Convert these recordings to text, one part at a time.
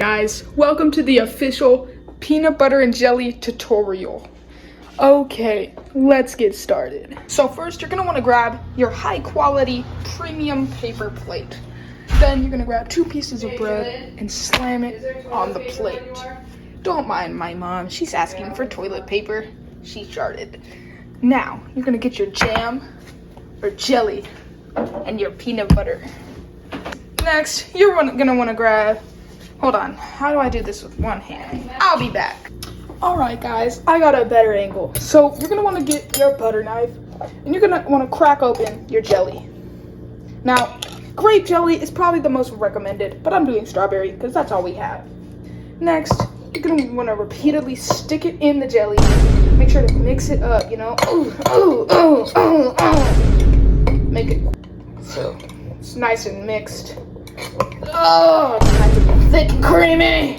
Guys, welcome to the official peanut butter and jelly tutorial. Okay, let's get started. So first, you're gonna wanna grab your high quality premium paper plate. Then you're gonna grab 2 pieces of bread and slam it on the plate. Don't mind my mom, she's asking for toilet paper. She sharted. Now, you're gonna get your jam or jelly and your peanut butter. Next, you're gonna wanna grab, hold on, how do I do this with one hand? I'll be back. All right, guys, I got a better angle. So you're gonna wanna get your butter knife and you're gonna wanna crack open your jelly. Now, grape jelly is probably the most recommended, but I'm doing strawberry because that's all we have. Next, you're gonna wanna repeatedly stick it in the jelly. Make sure to mix it up, you know. Make it so it's nice and mixed. Oh, it's nice and thick and creamy.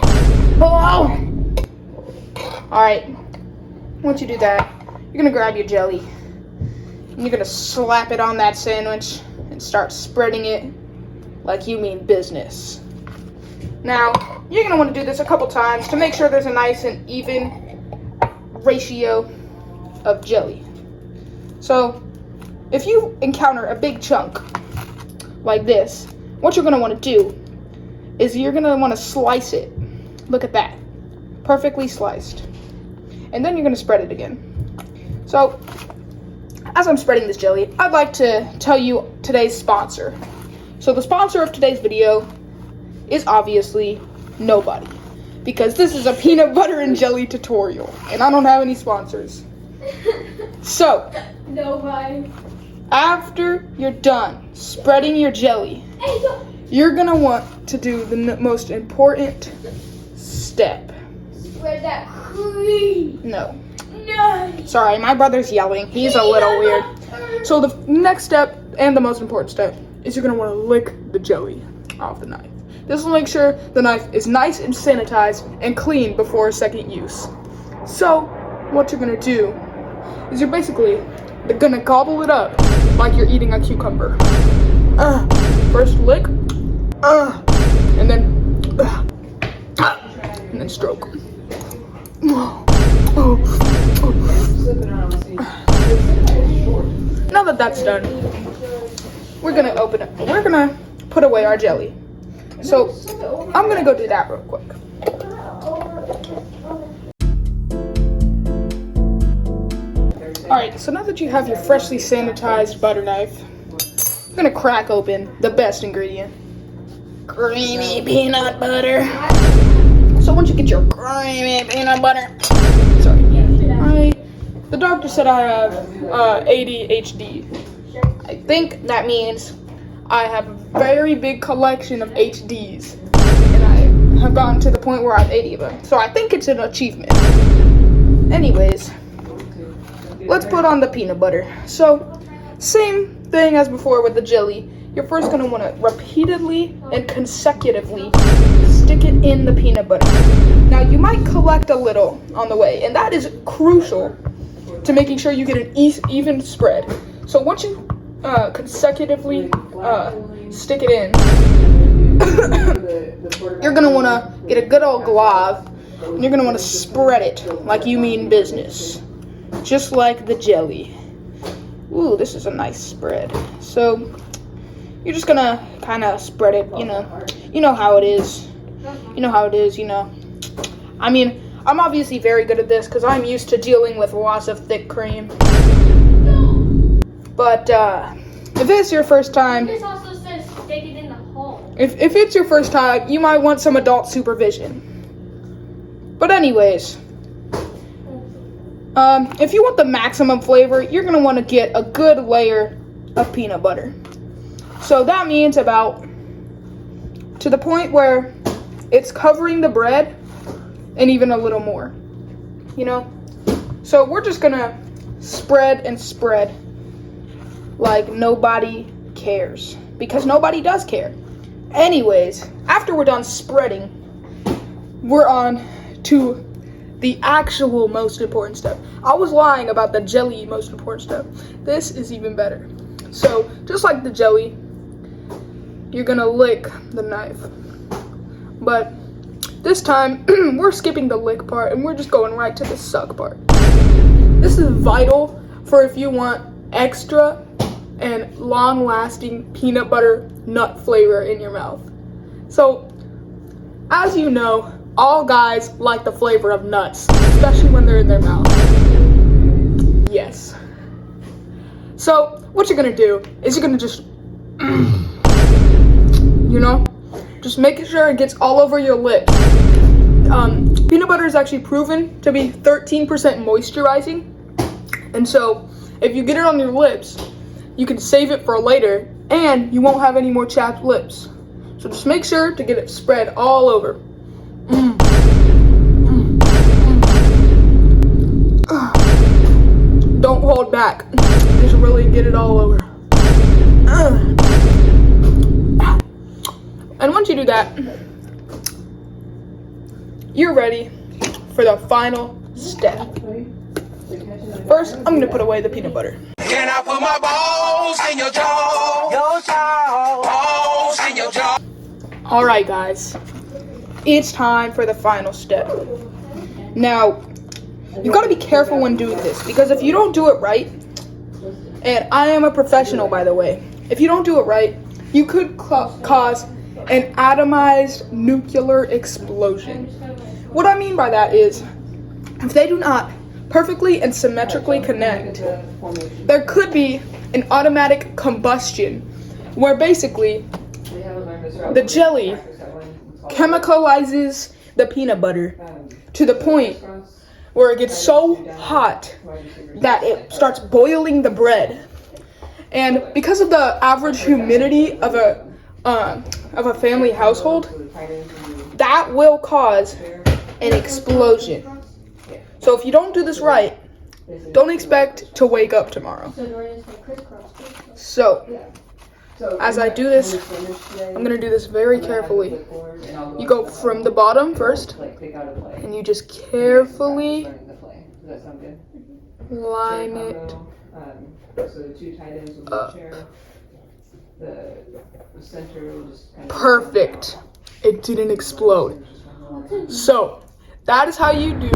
Hello? Alright, once you do that, you're gonna grab your jelly and you're gonna slap it on that sandwich and start spreading it like you mean business. Now, you're gonna wanna do this a couple times to make sure there's a nice and even ratio of jelly. So, if you encounter a big chunk like this, what you're gonna wanna do is you're gonna wanna slice it. Look at that, perfectly sliced. And then you're gonna spread it again. So, as I'm spreading this jelly, I'd like to tell you today's sponsor. So the sponsor of today's video is obviously nobody, because this is a peanut butter and jelly tutorial, and I don't have any sponsors. So, Nobody. after you're done spreading your jelly, you're gonna want to do the most important step. Spread that cream. No. No. Sorry, my brother's yelling. He's a little weird. So the next step, and the most important step, is you're gonna wanna lick the jelly off the knife. This will make sure the knife is nice and sanitized and clean before a second use. So, what you're gonna do is you're basically gonna gobble it up like you're eating a cucumber. First lick, and then stroke. Now that that's done, we're gonna open it. We're gonna put away our jelly. So I'm gonna go do that real quick. Alright, so now that you have your freshly sanitized butter knife, I'm gonna crack open the best ingredient. Creamy peanut butter. So once you get your creamy peanut butter, the doctor said I have ADHD. I think that means I have a very big collection of HDs, and I have gotten to the point where I have 80 of them. So I think it's an achievement. Anyways, let's put on the peanut butter. So, same thing as before with the jelly. You're first gonna wanna repeatedly and consecutively stick it in the peanut butter. Now, you might collect a little on the way, and that is crucial to making sure you get an even spread. So once you consecutively stick it in, you're gonna wanna get a good old glove, and you're gonna wanna spread it like you mean business. Just like the jelly. Ooh, this is a nice spread. So, you're just gonna kind of spread it, you know how it is. You know how it is, you know. I mean, I'm obviously very good at this because I'm used to dealing with lots of thick cream. But, if it's your first time, This also says stick it in the hole. if it's your first time, you might want some adult supervision. But anyways, if you want the maximum flavor, you're gonna want to get a good layer of peanut butter. So that means about to the point where it's covering the bread and even a little more, you know? So we're just gonna spread and spread like nobody cares, because nobody does care. Anyways, after we're done spreading, we're on to the actual most important step. I was lying about the jelly most important step. This is even better. So, just like the jelly, you're gonna lick the knife. But This time, we're skipping the lick part and we're just going right to the suck part. This is vital for if you want extra and long-lasting peanut butter nut flavor in your mouth. So, as you know, all guys like the flavor of nuts, especially when they're in their mouth. Yes. So, what you're gonna do is you're gonna just, just making sure it gets all over your lips. Peanut butter is actually proven to be 13% moisturizing. And so, if you get it on your lips, you can save it for later, and you won't have any more chapped lips. So just make sure to get it spread all over. Don't hold back. Just really get it all over. And once you do that, you're ready for the final step. First, I'm gonna put away the peanut butter. Can I put my balls in your jaw? Your jaw. Balls in your jaw. All right, guys. It's time for the final step. Now, you gotta be careful when doing this, because if you don't do it right, and I am a professional, by the way, if you don't do it right, you could cause an atomized nuclear explosion. What I mean by that is, if they do not perfectly and symmetrically connect, there could be an automatic combustion, where basically the jelly chemicalizes the peanut butter to the point where it gets so hot that it starts boiling the bread. And because of the average humidity of a family household, that will cause an explosion. So if you don't do this right, don't expect to wake up tomorrow. So, as I do this, I'm gonna do this very carefully. You go from the bottom first, and you just carefully line it up. Perfect. It didn't explode. So, that is how you do